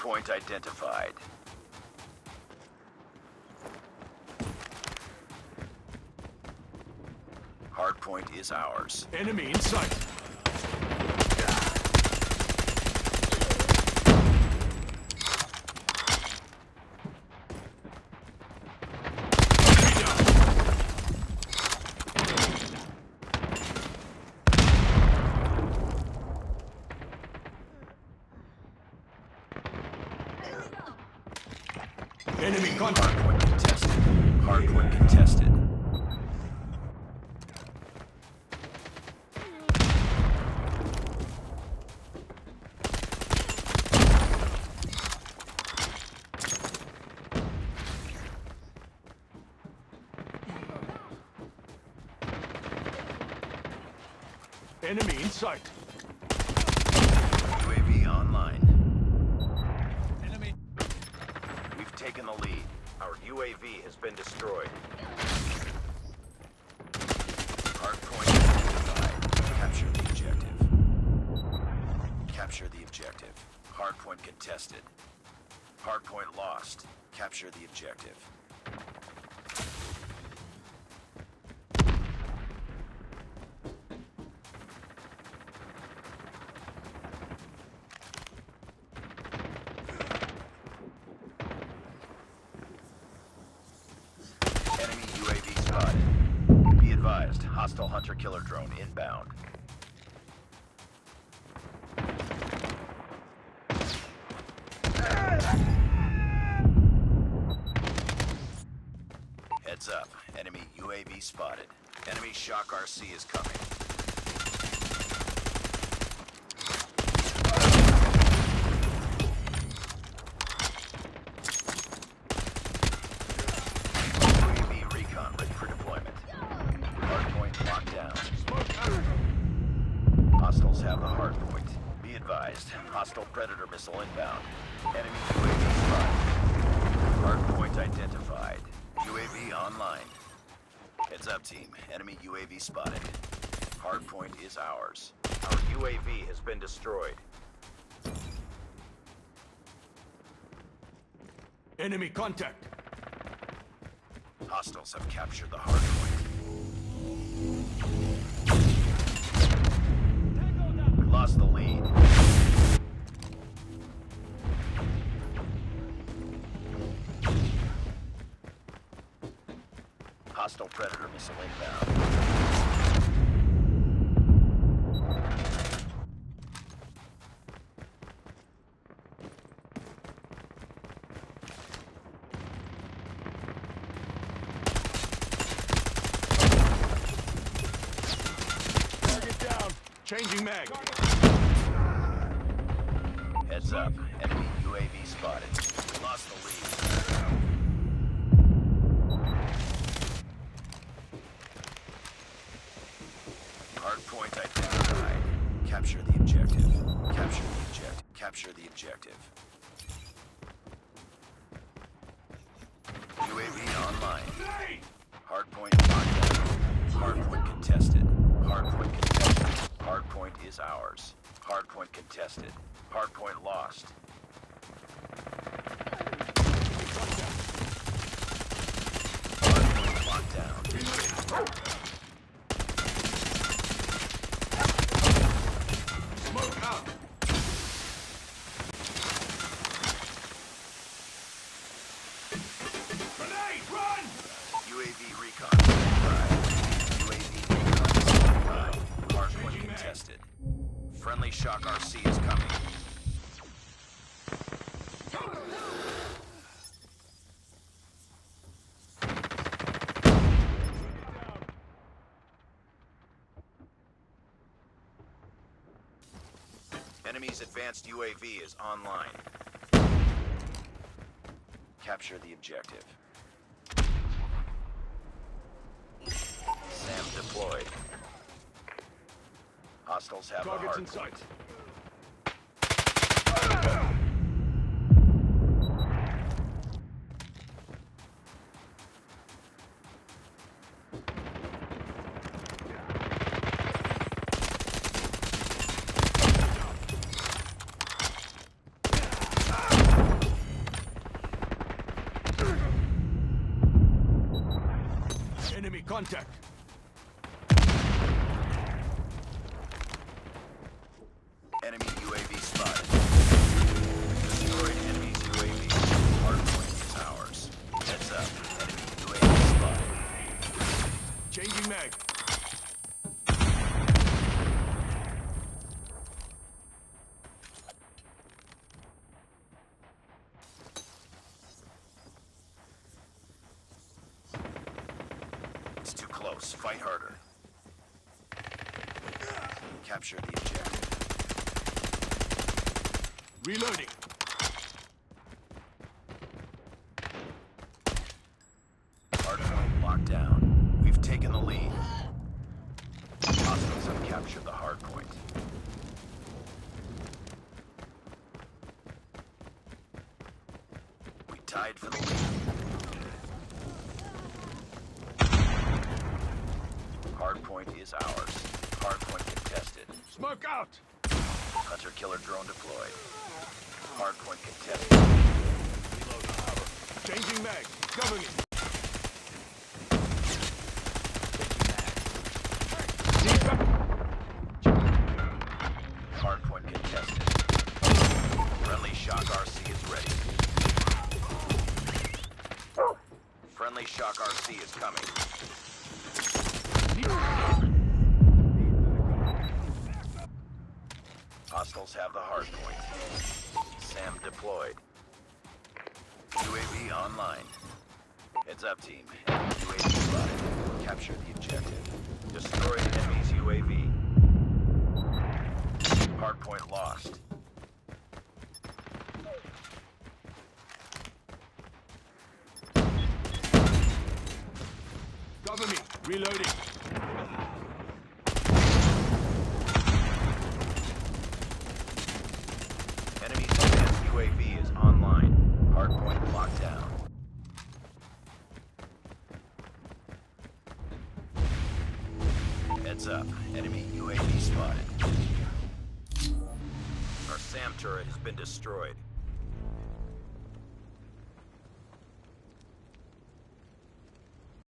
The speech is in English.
Hardpoint identified. Hardpoint is ours. Enemy in sight. Enemy contact. Hardpoint contested. Hardpoint contested. Enemy in sight. UAV online. Enemy. We've taken the lead. Our UAV has been destroyed. Hardpoint identified. Capture the objective. Capture the objective. Hardpoint contested. Hardpoint lost. Capture the objective. Enemy UAV spotted. Be advised, hostile hunter-killer drone inbound. Heads up, enemy UAV spotted. Enemy shock RC is coming. UAV recon ready for deployment. Hardpoint locked down. Hostiles have the hardpoint. Be advised, hostile Predator missile inbound. Enemy UAV spotted. Hardpoint identified. UAV online. Heads up, team. Enemy UAV spotted. Hardpoint is ours. Our UAV has been destroyed. Enemy contact. Hostiles have captured the hardpoint. We lost the lead. Hostile Predator missile inbound. Target down. Changing mag. Heads up. Enemy UAV spotted. We lost the lead. Hardpoint identified. Capture the objective. Capture the objective. Capture the objective. UAV online. Hardpoint locked down. Hardpoint contested. Hardpoint contested. Hardpoint is ours. Hardpoint contested. Hardpoint lost. Hardpoint locked down. Smoke out. Grenade, run! UAV recon standby. UAV recon standby. Hardpoint contested. Friendly shock RC is coming. Enemy's advanced UAV is online. Capture the objective. SAM deployed. Hostiles have Targets the in sight. contact. Enemy UAV spotted. Destroyed enemy's UAV. Hardpoint is ours. Heads up. Enemy UAV spotted. Changing mag. It's too close. Fight harder. Capture the objective. Reloading. Hardpoint locked down. We've taken the lead. Hostiles have captured the hardpoint. We tied for the lead. Hardpoint is ours. Hardpoint contested. Smoke out. Hunter-killer drone deployed. Hardpoint contested. Changing mag. Cover me. Hardpoint contested. Friendly Shock RC is ready. Friendly Shock RC is coming. Hostiles have the hardpoint. SAM deployed. UAV online. Heads up, team. UAV spotted. Capture the objective. Destroy the enemy's UAV. Hardpoint lost. Cover me. Reloading. Enemy's advanced UAV is online. Hardpoint locked down. Heads up. Enemy UAV spotted. Our SAM turret has been destroyed.